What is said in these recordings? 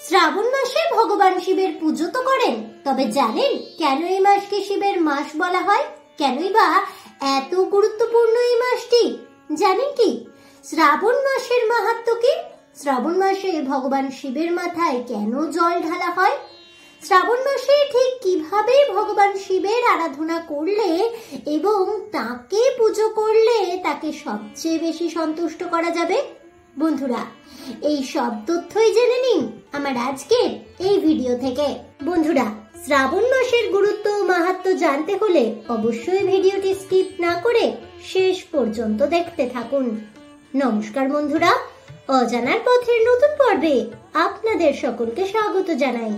শ্রাবণ মাসে ভগবান শিবের পুজো তো করেন, তবে জানেন কেন এই মাসকে শিবের মাস বলা হয়? কেনই বা এত গুরুত্বপূর্ণ এই মাসটি? জানেন কি শ্রাবণ মাসের মাহাত্ম্য কি? শ্রাবণ মাসে ভগবান শিবের মাথায় কেন জল ঢালা হয়? শ্রাবণ মাসে ঠিক কিভাবে ভগবান শিবের আরাধনা করলে এবং তাকে পুজো করলে তাকে সবচেয়ে বেশি সন্তুষ্ট করা যাবে? বন্ধুরা, এই সব তথ্যই জেনে নিন আমার আজকের এই ভিডিও থেকে। বন্ধুরা, শ্রাবণ মাসের গুরুত্ব ও মাহাত্ম্য জানতে হলে অবশ্যই ভিডিওটি স্কিপ না করে শেষ পর্যন্ত দেখতে থাকুন। নমস্কার বন্ধুরা, অজানার পথের নতুন পর্বে আপনাদের সকলকে স্বাগত জানাই।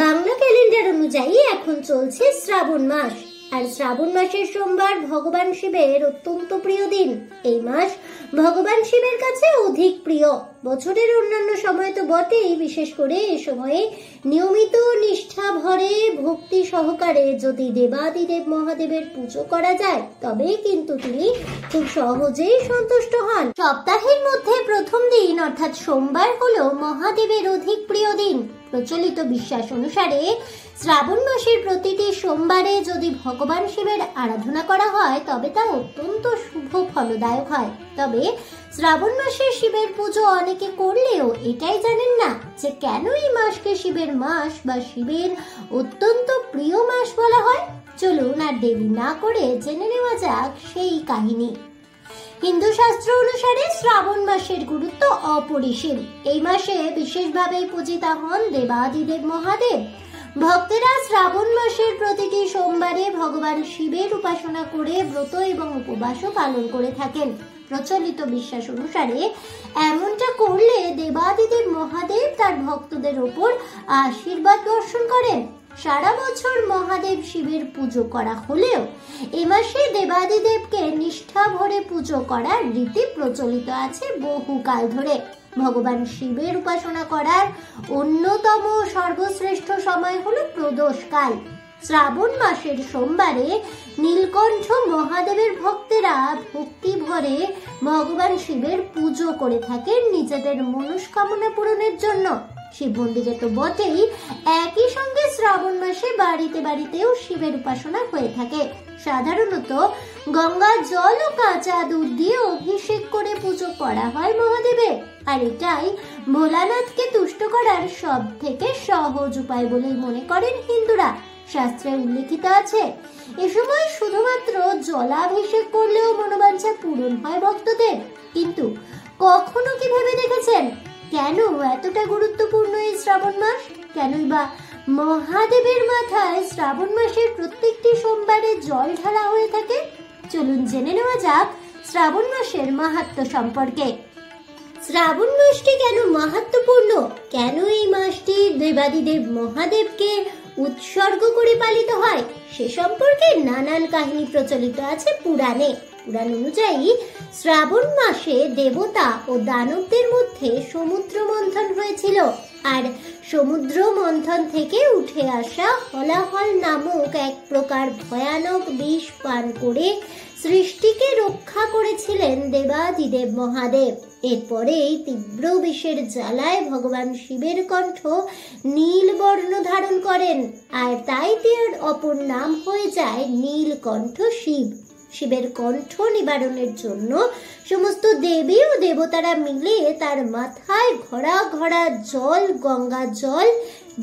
বাংলা ক্যালেন্ডার অনুযায়ী এখন চলছে শ্রাবণ মাস, আর শ্রাবণ মাসের সোমবার ভগবান শিবের অত্যন্ত প্রিয় দিন। এই মাস ভগবান শিবের কাছে অধিক প্রিয়। বছরের অন্যান্য সময় তো বটেই, বিশেষ করে এ সময়ে নিয়মিত নিষ্ঠা ভরে ভক্তি সহকারে যদি দেবাদিদেব মহাদেবের পুজো করা যায় তবে কিন্তু তিনি খুব সহজেই সন্তুষ্ট হন। সপ্তাহের মধ্যে প্রথম দিন অর্থাৎ সোমবার হলো মহাদেবের অধিক প্রিয় দিন। প্রচলিত বিশ্বাস অনুসারে শ্রাবণ মাসের প্রতিটি সোমবারে যদি ভগবান শিবের আরাধনা করা হয় তবে তা অত্যন্ত শুভ ফলদায়ক হয়। তবে শ্রাবণ মাসে শিবের পুজো অনেকে করলেও এটাই জানেন না যে কেন এই মাসকে শিবের মাস বা শিবের অত্যন্ত প্রিয় মাস বলা হয়। চলুন আর দেরি না করে জেনে নেওয়া যাক সেই কাহিনী। হিন্দু শাস্ত্র অনুসারে শ্রাবণ মাসের গুরুত্ব অপরিসীম। এই মাসে বিশেষভাবে পূজিতা হন দেবাদিদেব মহাদেব। ভক্তেরা শ্রাবণ মাসের প্রতিটি সোমবারে ভগবান শিবের উপাসনা করে ব্রত এবং উপবাসও পালন করে থাকেন। প্রচলিত বিশ্বাস অনুসারে এমনটা করলে দেবাদিদেব মহাদেব তার ভক্তদের ওপর আশীর্বাদ বর্ষণ করেন। সারা বছর মহাদেব শিবের পুজো করা হলেও এ মাসে দেবাদিদেবকে নিষ্ঠা ভরে পুজো করার রীতি প্রচলিত আছে বহুকাল ধরে। ভগবান শিবের উপাসনা করার অন্যতম সর্বশ্রেষ্ঠ সময় হলো প্রদোষকাল। শ্রাবণ মাসের সোমবারে নীলকণ্ঠ মহাদেবের ভক্তেরা ভক্তি ভরে ভগবান শিবের পুজো করে থাকেন নিজেদের মনস্কামনা পূরণের জন্য। শিব মন্দিরে তো বটেই, একই সঙ্গে শ্রাবণ মাসে বাড়িতে বাড়িতেও শিবের উপাসনা হয়ে থাকে। সাধারণত গঙ্গা জল ও কাঁচা দুধ দিয়ে অভিষেক করে পুজো করা হয় মহাদেবের, আর এটাই ভোলানাথকে তুষ্ট করার সব থেকে সহজ উপায় বলেই মনে করেন হিন্দুরা। শাস্ত্রে উল্লেখিত আছে এ সময় শুধুমাত্র জলাভিষেক করলেও মনোবাঞ্ছা পূরণ হয় ভক্তদের। কিন্তু কখনো কি ভেবে দেখেছেন কেন এতটা গুরুত্বপূর্ণ এই শ্রাবণ মাস? কেনই বা মহাদেবের মাথায় শ্রাবণ মাসের প্রত্যেকটি সোমবারে জল ঢালা হয়ে থাকে? চলুন জেনে নেওয়া যাক শ্রাবণ মাসের মাহাত্ম্য সম্পর্কে। শ্রাবণ মাসটি কেন মাহাত্ম্যপূর্ণ, কেন এই মাসটি দেবাদিদেব মহাদেবকে উৎসর্গ করে পালিত হয় সে সম্পর্কে নানান কাহিনী প্রচলিত আছে পুরাণে। পুরাণ অনুযায়ী শ্রাবণ মাসে দেবতা ও দানবদের মধ্যে সমুদ্র মন্থন হয়েছিল, আর সমুদ্র মন্থন থেকে উঠে আসা হলাহল নামক এক প্রকার ভয়ানক বিষ পান করে সৃষ্টিকে রক্ষা করেছিলেন দেবাদিদেব মহাদেব। এরপরে তীব্র বিষের জ্বালায় ভগবান শিবের কণ্ঠ নীল বর্ণ ধারণ করেন, আর তাই তার অপর নাম হয়ে যায় নীলকণ্ঠ শিব। শিবের কণ্ঠ নিবারণের জন্য সমস্ত দেবী ও দেবতারা মিলে তার মাথায় ঘড়া ঘড়া জল, গঙ্গা জল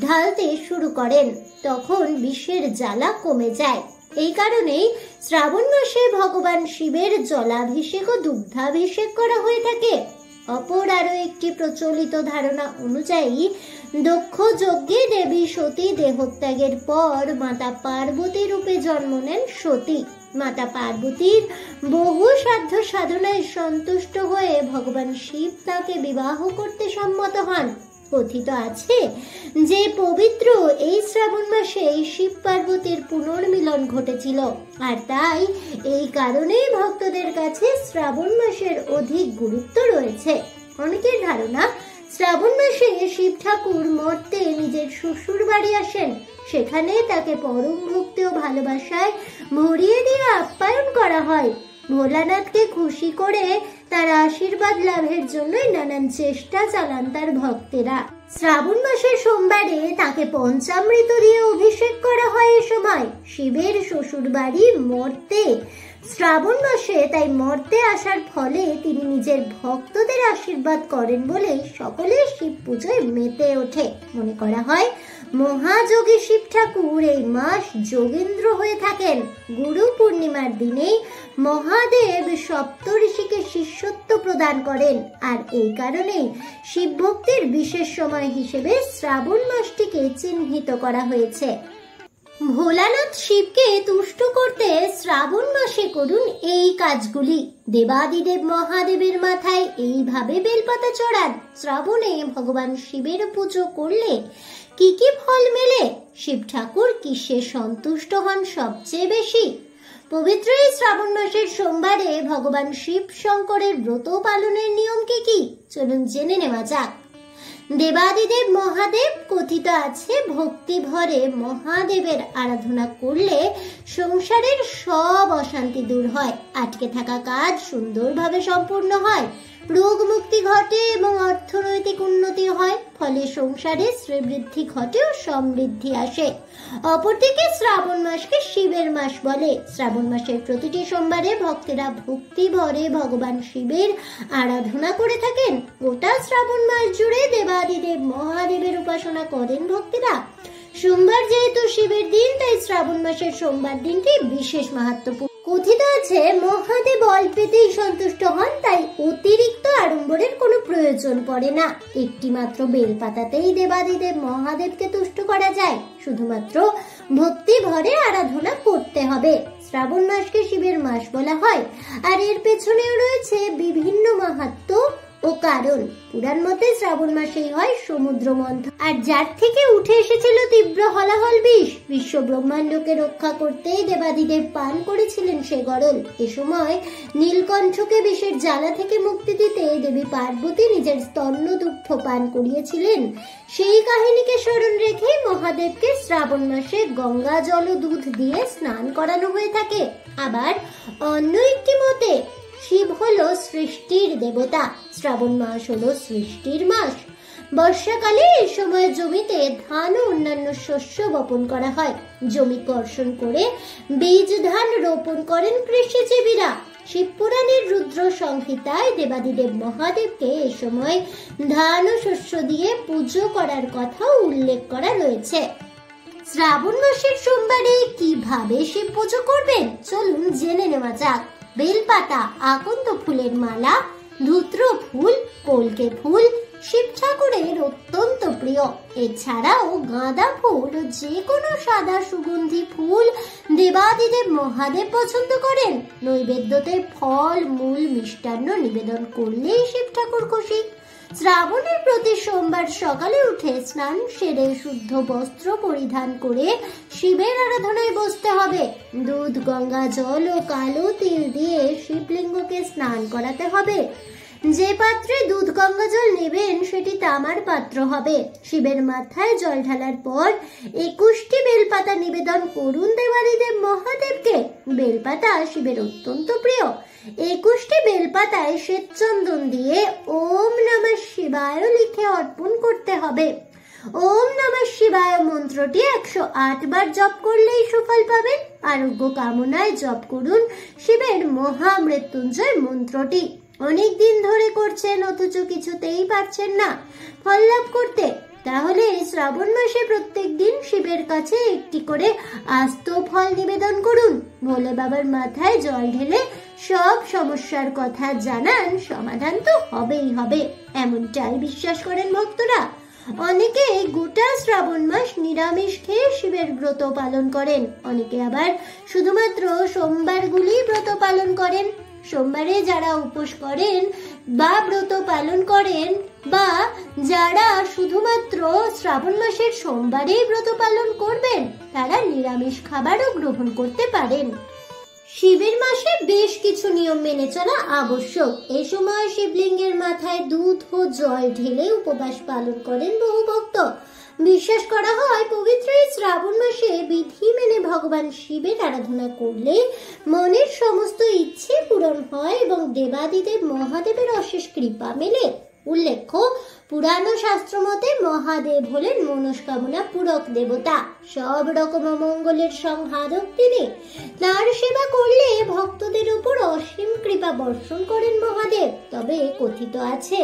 ঢালতে শুরু করেন। তখন বিষের জ্বালা কমে যায়। এই কারণেই শ্রাবণ মাসে ভগবান শিবের জলাভিষেক ও দুগ্ধাভিষেক করা হয়ে থাকে। অপর আরো একটি প্রচলিত ধারণা অনুযায়ী দক্ষ যজ্ঞে দেবী সতী দেহত্যাগের পর মাতা পার্বতী রূপে জন্ম নেন সতী। মাতা পার্বতীর বহু সাধ্য সাধনায় সন্তুষ্ট হয়ে ভগবান শিব তাকে বিবাহ করতে সম্মত হন। কথিত আছে যে পবিত্র এই শ্রাবণ মাসে শিব পার্বতীর পুনর্মিলন ঘটেছিল, আর তাই এই কারণেই ভক্তদের কাছে শ্রাবণ মাসের অধিক গুরুত্ব রয়েছে। অনেকের ধারণা শ্রাবণ মাসে শিব ঠাকুর মর্তে নিজের শ্বশুর বাড়ি আসেন, সেখানে তাকে পরম ভক্তি ও ভালোবাসায় ভরিয়ে দিয়ে আপ্যায়ন করা হয়। ভোলানাথকে খুশি করে তার আশীর্বাদ লাভের জন্য নানান চেষ্টা চালান তার ভক্তেরা। শ্রাবণ মাসের সোমবারে তাকে পঞ্চামৃত দিয়ে অভিষেক করা হয়। এ সময় শিবের শ্বশুর বাড়ি মর্তে শ্রাবণ মাসে, তাই মর্তে আসার ফলে তিনি নিজের ভক্তদের আশীর্বাদ করেন বলেই সকলে শিব পুজোয় মেতে ওঠে। মনে করা হয় মহাযোগী শিব ঠাকুর এই মাস যোগেন্দ্র হয়ে থাকেন। গুরু পূর্ণিমার দিনেই মহাদেব সপ্তঋষিকে শিষ্যত্ব প্রদান করেন, আর এই কারণেই শিব ভক্তির বিশেষ সময় হিসেবে শ্রাবণ মাসটিকে চিহ্নিত করা হয়েছে। ভোলানাথ শিবকে তুষ্ট করতে শ্রাবণ মাসে করুন এই কাজগুলি। দেবাদিদেব মহাদেবের মাথায় এইভাবে বেলপাতা চড়ান। শ্রাবণে ভগবান শিবের পুজো করলে কি কি ফল মেলে? শিব ঠাকুর কিসে সন্তুষ্ট হন সবচেয়ে বেশি? পবিত্র এই শ্রাবণ মাসের সোমবারে ভগবান শিব শঙ্করের ব্রত পালনের নিয়ম কি কি? চলুন জেনে নেওয়া যাক। দেবাদিদেব মহাদেব কথিত আছে ভক্তি ভরে মহাদেবের আরাধনা করলে সংসারের সব অশান্তি দূর হয়, আটকে থাকা কাজ সুন্দরভাবে সম্পূর্ণ হয়, রোগ মুক্তি ঘটে এবং অর্থনৈতিক উন্নতি হয়, ফলে সংসারে শ্রীবৃদ্ধি ঘটে ও সমৃদ্ধি আসে। অপরদিকে শ্রাবণ মাসকে শিবের মাস বলে। শ্রাবণ মাসের প্রতিটি সোমবারে ভক্তেরা ভক্তি ভরে ভগবান শিবের আরাধনা করে থাকেন। গোটা শ্রাবণ মাস জুড়ে দেবাদিদেব মহাদেবের উপাসনা করেন ভক্তেরা। সোমবার যেহেতু শিবের দিন, তাই শ্রাবণ মাসের সোমবার দিনটি বিশেষ মাহাত্ম্যপূর্ণ। কথিত আছে মহাদেব অল্পেতেই সন্তুষ্ট হন, তাই অতিরিক্ত আড়ম্বরের কোনো প্রয়োজন পড়ে না। একটি মাত্র বেলপাতাতেই দেবাদিদেব মহাদেবকে তুষ্ট করা যায়। শুধুমাত্র ভক্তি ভরে আরাধনা করতে হবে। শ্রাবণ মাসকে শিবের মাস বলা হয়, আর এর পেছনেও রয়েছে বিভিন্ন মাহাত্ম্য ও কারণ। পুরাণ মতে শ্রাবণ মাসেই হয় সমুদ্র মন্থন, আর যার থেকে উঠে এসেছিল তীব্র হলাহল বিষ। বিশ্ব ব্রহ্মাণ্ডকে রক্ষা করতেই দেবাদিদেব পান করেছিলেন সে গরল। এ সময় নীলকণ্ঠকে বিষের জ্বালা থেকে মুক্তি দিতে দেবী পার্বতী নিজের স্তন্য দুগ্ধ পান করিয়েছিলেন। সেই কাহিনীকে স্মরণ রেখে মহাদেবকে শ্রাবণ মাসে গঙ্গা জল ও দুধ দিয়ে স্নান করানো হয়ে থাকে। আবার অন্য একটি মতে শিব হলো সৃষ্টির দেবতা। শ্রাবণ মাস হলো সৃষ্টির মাস। বর্ষাকালে এই সময় জমিতে ধান ও অন্যান্য শস্য বপন করা হয়। জমি কর্ষণ করে বীজ ধান রোপণ করেন কৃষিজীবীরা। শিবপুরাণের রুদ্র সংহিতায় দেবাদিদেব মহাদেবকে এ সময় ধান ও শস্য দিয়ে পুজো করার কথা উল্লেখ করা রয়েছে। শ্রাবণ মাসের সোমবারে কিভাবে শিব পুজো করবেন চলুন জেনে নেওয়া যাক। বেলপাতা, আকন্দ ফুলের মালা, ধূত্র ফুল, কলকে ফুল শিব ঠাকুরের অত্যন্ত প্রিয়। এছাড়াও গাঁদা ফুল ও যে কোনো সাদা সুগন্ধি ফুল দেবাদিদেব মহাদেব পছন্দ করেন। নৈবেদ্যতে ফল, মূল, মিষ্টান্ন নিবেদন করলেই শিব ঠাকুর খুশি। শ্রাবণের প্রতি সোমবার সকালে উঠে স্নান সেরে শুদ্ধ বস্ত্র পরিধান করে শিবের আরাধনায় বসতে হবে। দুধ, গঙ্গা জল ও কালো তিল দিয়ে শিবলিঙ্গকে স্নান করাতে হবে। যে পাত্রে দুধ গঙ্গা জল নেবেন সেটি তামার পাত্র হবে। শিবের মাথায় জল ঢালার পর 21টি বেলপাতা নিবেদন করুন দেবাদিদেব মহাদেবকে। বেলপাতা শিবের অত্যন্ত প্রিয়। 21টি বেলপাতায় শ্বেতচন্দন দিয়ে ওম নমঃ শিবায় লিখে অর্পণ করতে হবে। ওম নমঃ শিবায় মন্ত্রটি 108 বার জপ করলেই সুফল পাবেন। আরোগ্য কামনায় জপ করুন শিবের মহামৃত্যুঞ্জয় মন্ত্রটি। অনেক দিন ধরে করছেন অথচ কিছুতেই পারছেন না ফল লাভ করতে, তাহলে শ্রাবণ মাসে প্রত্যেক দিন শিবের কাছে একটি করে আস্ত ফল নিবেদন করুন। ভোলে বাবার মাথায় জল ঢেলে সব সমস্যার কথা জানান, সমাধান তো হবেই হবে, এমনটাই বিশ্বাস করেন ভক্তরা। অনেকে গোটা শ্রাবণ মাস নিরামিষ খেয়ে শিবের ব্রত পালন করেন। অনেকে আবার শুধুমাত্র সোমবারগুলি ব্রত পালন করেন। সোমবারে যারা উপোস করেন বা ব্রত পালন করেন, বা যারা শুধুমাত্র শ্রাবণ মাসের সোমবারেই ব্রত পালন করবেন, তারা নিরামিষ খাবারও গ্রহণ করতে পারেন। শিবের মাসে বেশ কিছু নিয়ম মেনে চলা আবশ্যক। এ সময় শিবলিঙ্গের মাথায় দুধ ও জল ঢেলে উপবাস পালন করেন বহু ভক্ত। বিশ্বাস করা হয় পবিত্র এই শ্রাবণ মাসে বিধি মেনে ভগবান শিবের আরাধনা করলে মনের সমস্ত ইচ্ছে পূরণ হয় এবং দেবাদিদেব মহাদেবের অশেষ কৃপা মেলে। উল্লেখ্য, পুরানো শাস্ত্র মতে মহাদেব হলেন মনস্কামনা পূরক দেবতা, সব রকম অমঙ্গলের সংহারক তিনি। তার সেবা করলে ভক্তদের উপর অসীম কৃপা বর্ষণ করেন মহাদেব। তবে কথিত আছে,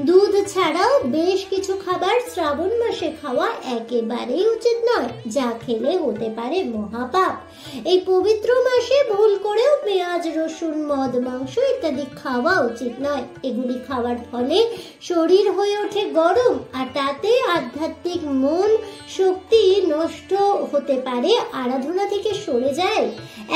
দুধ ছাড়াও বেশ কিছু খাবার শ্রাবণ মাসে খাওয়া একেবারেই উচিত নয়, যা খেলে হতে পারে মহাপাপ। এই পবিত্র মাসে ভুল করেও পেঁয়াজ, রসুন, মদ, মাংস ইত্যাদি খাওয়া উচিত নয়। এগুলি খাওয়ার ফলে শরীর হয়ে ওঠে গরম, আর তাতে আধ্যাত্মিক মন শক্তি নষ্ট হতে পারে, আরাধনা থেকে সরে যায়,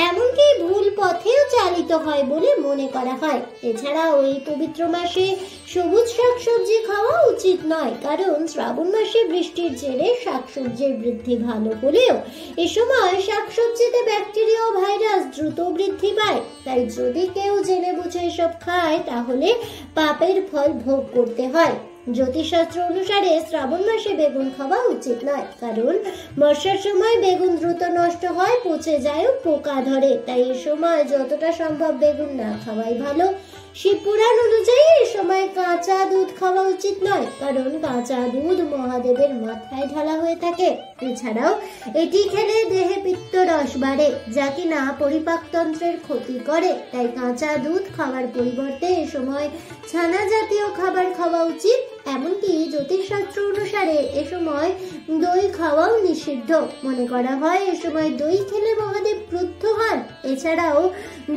এমনকি ভুল পথেও চালিত হয় বলে মনে করা হয়। এছাড়াও এই পবিত্র মাসে সবুজ শাকসবজি খাওয়া উচিত নয়, কারণ শ্রাবণ মাসে বৃষ্টির জেরে শাকসবজির বৃদ্ধি ভালো হলেও এ সময় শাকসবজিতে ব্যাকটেরিয়া ও ভাইরাস দ্রুত বৃদ্ধি পায়। তাই যদি কেউ জেনে বুঝে এসব খায়, তাহলে পাপের ফল ভোগ করতে হয়। জ্যোতিষশাস্ত্র অনুসারে শ্রাবণ মাসে বেগুন খাওয়া উচিত নয়, কারণ বর্ষার সময় বেগুন দ্রুত নষ্ট হয়, পচে যায় ও পোকা ধরে। তাই এ সময় যতটা সম্ভব বেগুন না খাওয়াই ভালো। শিবপুরাণ অনুযায়ী এ সময় কাঁচা দুধ খাওয়া উচিত নয়, কারণ কাঁচা দুধ মহাদেবের মাথায় ঢালা হয়ে থাকে। এছাড়াও এটি খেলে দেহে পিত্ত রস বাড়ে, যা কিনা পরিপাকতন্ত্রের ক্ষতি করে। তাই কাঁচা দুধ খাওয়ার পরিবর্তে এ সময় ছানা জাতীয় খাবার খাওয়া উচিত। এমনকি জ্যোতিষশাস্ত্র অনুসারে এ সময় দই খাওয়াও নিষিদ্ধ। মনে করা হয় এ সময় দই খেলে মহাদেব ক্রুদ্ধ হন। এছাড়াও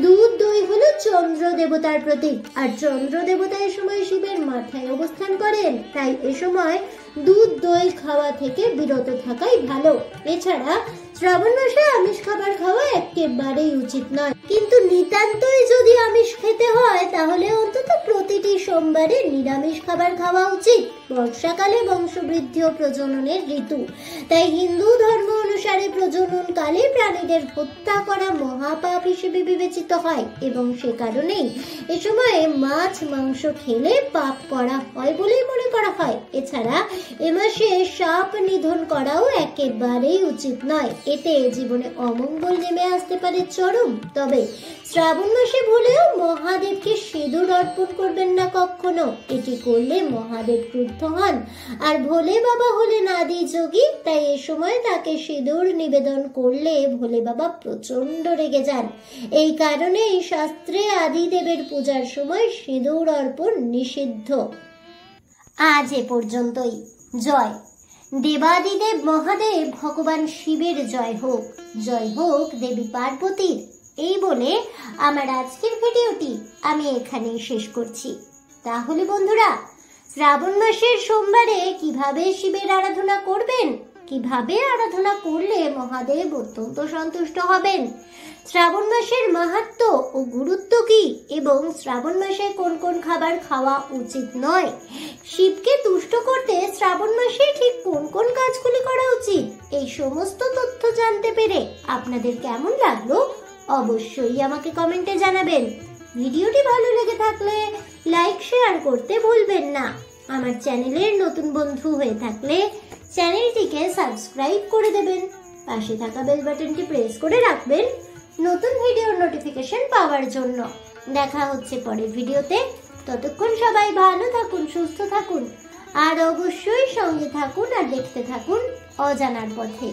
দুধ, দই হলো চন্দ্র দেবতার প্রতীক, আর চন্দ্র দেবতা এ সময় শিবের মাথায় অবস্থান করেন। তাই এ সময় দুধ, দই খাওয়া থেকে বিরত থাকাই ভালো। এছাড়া শ্রাবণ মাসে আমিষ খাবার খাওয়া একেবারেই উচিত নয়, কিন্তু নিতান্তই যদি আমিষ খেতে হয়, তাহলে অন্তত প্রতিটি সোমবারে নিরামিষ খাবার খাওয়া উচিত। বর্ষাকালে বংশবৃদ্ধি ও প্রজননের ঋতু, তাই হিন্দু ধর্ম অনুসারে প্রজনন কালে প্রাণীদের হত্যা করা মহাপাপ হিসেবে বিবেচিত হয়, এবং সে কারণেই এ সময়ে মাছ, মাংস খেলে পাপ করা হয় বলেই মনে করা হয়। এছাড়া এ মাসে সাপ নিধন করাও একেবারেই উচিত নয়, এতে জীবনে অমঙ্গল নেমে আসতে পারে চরম। তবে শ্রাবণ মাসে ভুলেও মহাদেবকে সিঁদুর অর্পণ করবেন না কখনো, এটি করলে মহাদেব ক্রুদ্ধ হন। আর ভোলে বাবা হলেন আদি যোগী, তাই এ সময় তাকে সিঁদুর নিবেদন করলে ভোলে বাবা প্রচন্ড রেগে যান। এই কারণে এই শাস্ত্রে আদি দেবের পূজার সময় সিঁদুর অর্পণ নিষিদ্ধ। আজ এ পর্যন্তই। জয় দেবাদিদেব মহাদেব ভগবান শিবের জয় হোক, জয় হোক দেবী পার্বতীর। এই বলে আমার আজকের ভিডিওটি আমি এখানেই শেষ করছি। তাহলে বন্ধুরা, শ্রাবণ মাসের সোমবারে কিভাবে শিবের আরাধনা করবেন, কিভাবে আরাধনা করলে মহাদেব অত্যন্ত সন্তুষ্ট হবেন, শ্রাবণ মাসের মাহাত্ম্য ও গুরুত্ব কি, এবং শ্রাবণ মাসে কোন কোন খাবার খাওয়া উচিত নয়, শিবকে তুষ্ট করতে শ্রাবণ মাসে ঠিক কোন কোন কাজগুলি করা উচিত, এই সমস্ত তথ্য জানতে পেরে আপনাদের কেমন লাগলো অবশ্যই আমাকে কমেন্টে জানাবেন। ভিডিওটি ভালো লেগে থাকলে লাইক, শেয়ার করতে ভুলবেন না। আমার চ্যানেলের নতুন বন্ধু হয়ে থাকলে চ্যানেলটিকে সাবস্ক্রাইব করে দেবেন, পাশে থাকা বেল বাটনটি প্রেস করে রাখবেন নতুন ভিডিওর নোটিফিকেশন পাওয়ার জন্য। দেখা হচ্ছে পরের ভিডিওতে। ততক্ষণ সবাই ভালো থাকুন, সুস্থ থাকুন, আর অবশ্যই সঙ্গে থাকুন আর দেখতে থাকুন অজানার পথে।